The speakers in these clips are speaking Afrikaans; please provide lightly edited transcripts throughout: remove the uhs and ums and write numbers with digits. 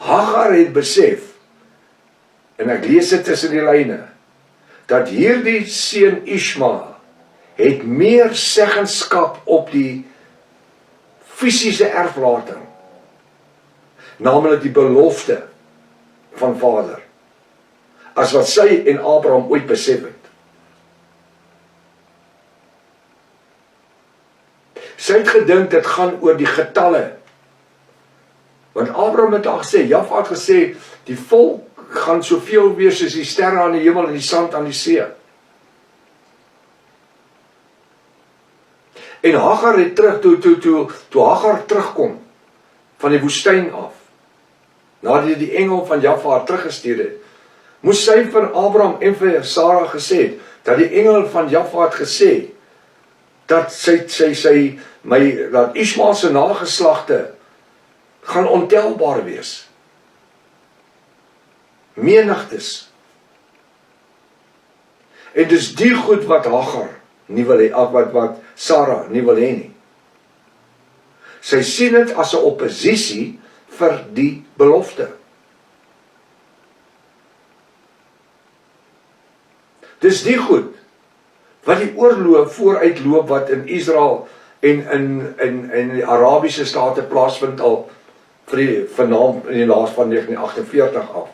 Hagar het besef, en ek lees dit tussen die lyne, dat hierdie seun Ismael het meer seggenskap op die fisiese erflating, naamlik die belofte van Vader, as wat sy en Abraham ooit besef het. Sy het gedink dit gaan oor die getalle, want Abraham het al gesê, Jaffa het gesê, die volk gaan soveel wees soos die sterre aan die hemel en die sand aan die see. En Hagar het terug, toe Hagar terugkom van die woestyn af, nadat die engel van Jaffa haar teruggestuur het, moes sy vir Abraham en vir Sarah gesê het, dat die engel van Jaffa het gesê, dat dat Ismael se nageslagte gaan ontelbaar wees. Menigtes. En dis die goed wat Hagar nie wil hê, wat Sarah nie wil hê nie. Sy sien dit as 'n oppositie vir die belofte. Dis die goed wat die oorlog vooruitloop wat in Israel en in die Arabiese state plaasvind al vanaand in die laas van 1948 af.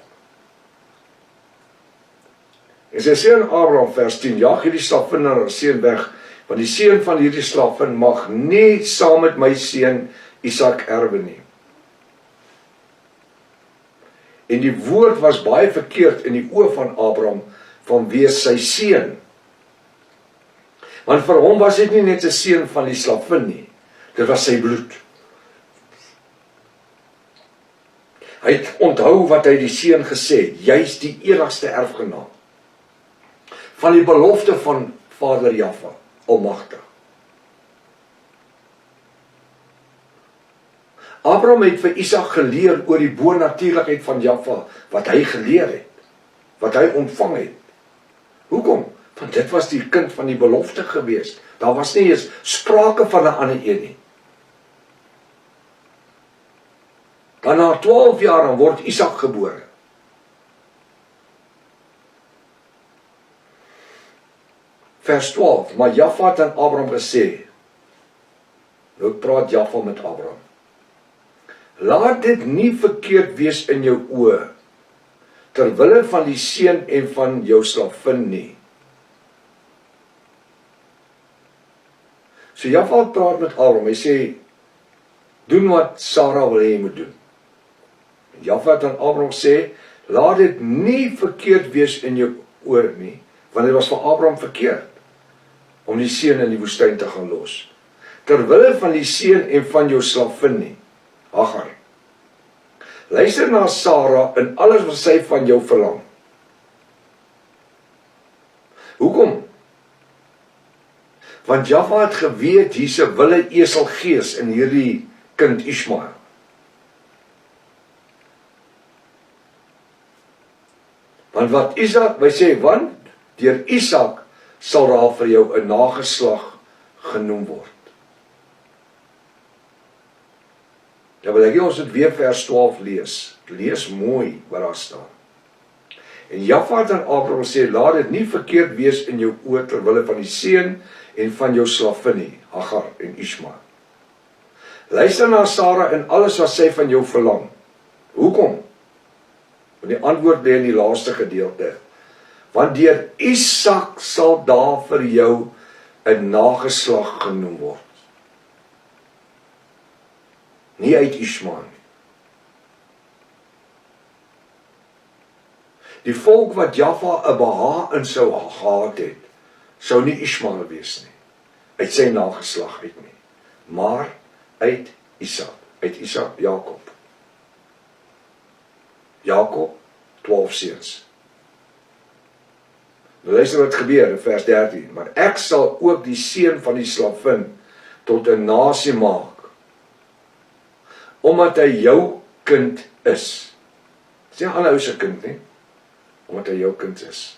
En sy sê in Abraham vers 10, jaag hierdie slavin en haar seun weg, want die seun van hierdie slavin mag nie saam met my seun Isak erwe nie. En die woord was baie verkeerd in die oë van Abraham, vanweë sy seun. Want vir hom was dit nie net 'n seun van die slavin nie, dit was sy bloed. Hy het onthou wat hy die seun gesê het, jy's die enigste erfgenaam van die belofte van Vader Jaffa, Almagtig. Abraham het vir Isak geleer oor die bonatuurlikheid van Jaffa, wat hy geleer het, wat hy ontvang het. Hoekom? Want dit was die kind van die belofte gewees. Daar was nie eens sprake van 'n ander een nie. Dan na 12 jaar word Isak gebore. Vers 12, maar Jaffa het aan Abraham gesê, nou praat Jaffa met Abraham, laat dit nie verkeerd wees in jou oë, terwille van die seun en van jou slavin nie. So Jaffa praat met Abraham, hy sê, doen wat Sarah wil hê jy moet doen. En Jaffa het aan Abraham sê, laat dit nie verkeerd wees in jou oë nie, want dit was vir Abraham verkeerd, om die seun in die woestyn te gaan los. Terwille van die seun en van jou slavin nie, Hagar. Luister na Sarah in alles wat sy van jou verlang. Hoekom? Want Jaffa het geweet, hier's 'n wilde eselgees in hierdie kind Ismael. Want wat Isak, hy sê, want deur Isak sal daar vir jou 'n nageslag genoem word. Ja, wil ek hê ons moet weer vers 12 lees. Lees mooi wat daar staan. En Jaffa het aan Abraham sê, laat dit nie verkeerd wees in jou oë terwille van die seun en van jou slavin nie, Hagar en Ismael. Luister na Sarah in alles wat sy van jou verlang. Hoekom? Want die antwoord lê in die laaste gedeelte. Want deur Isak sal daar vir jou 'n nageslag genoem word. Nie uit Ismael nie. Die volk wat Jaffa 'n behaag in sou gehad het, sou nie Ismael wees nie, uit sy nageslag uit nie, maar uit Isak, Jakob. Jakob, 12 seuns. Nou luister wat gebeur in vers 13, maar ek sal ook die seun van die slavin tot 'n nasie maak, omdat hy jou kind is. Dis nie 'n ander ou se kind nie, omdat hy jou kind is.